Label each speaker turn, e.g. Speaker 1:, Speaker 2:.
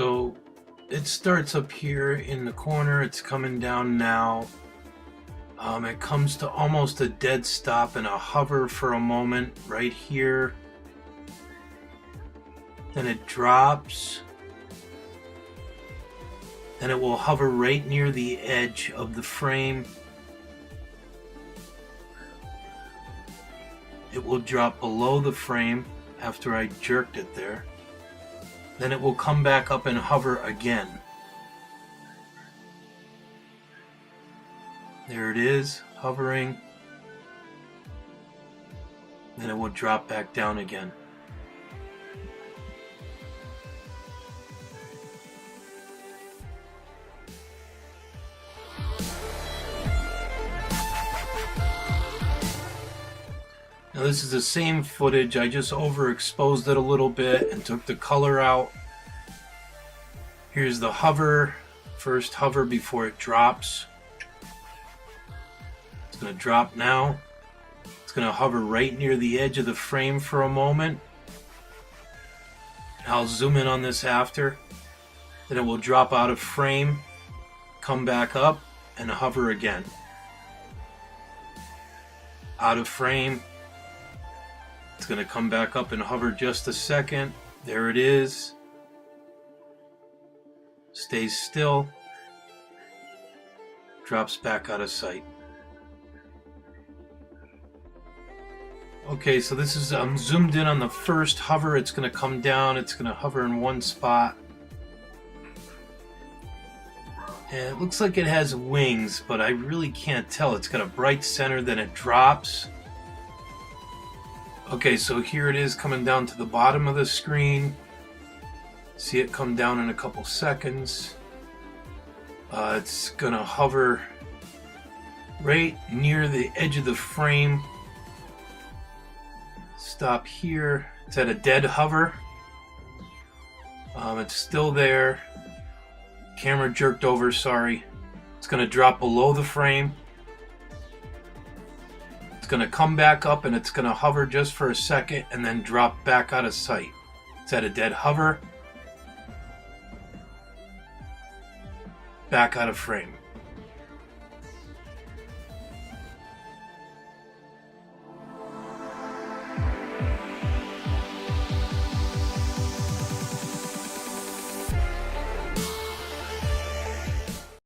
Speaker 1: So it starts up here in the corner. It's coming down now. It comes to almost a dead stop and a hover for a moment right here. Then it drops. Then it will hover right near the edge of the frame. It will drop below the frame after I jerked it there. Then it will come back up and hover again. There it is, hovering. Then it will drop back down again. Now this is the same footage, I just overexposed it a little bit and took the color out. Here's the hover, first hover before it drops. It's going to drop now. It's going to hover right near the edge of the frame for a moment. I'll zoom in on this after. Then it will drop out of frame, come back up, and hover again. Out of frame. It's going to come back up and hover just a second. There it is. Stays still. Drops back out of sight. Okay, so this is, I'm zoomed in on the first hover. It's going to come down. It's going to hover in one spot. And it looks like it has wings, but I really can't tell. It's got a bright center, then it drops. Okay, so here it is coming down to the bottom of the screen. See it come down in a couple seconds. It's gonna hover right near the edge of the frame. Stop here. It's at a dead hover. It's still there. Camera jerked over, sorry. It's gonna drop below the frame. Going to come back up and it's going to hover just for a second and then drop back out of sight. It's at a dead hover. Back out of frame.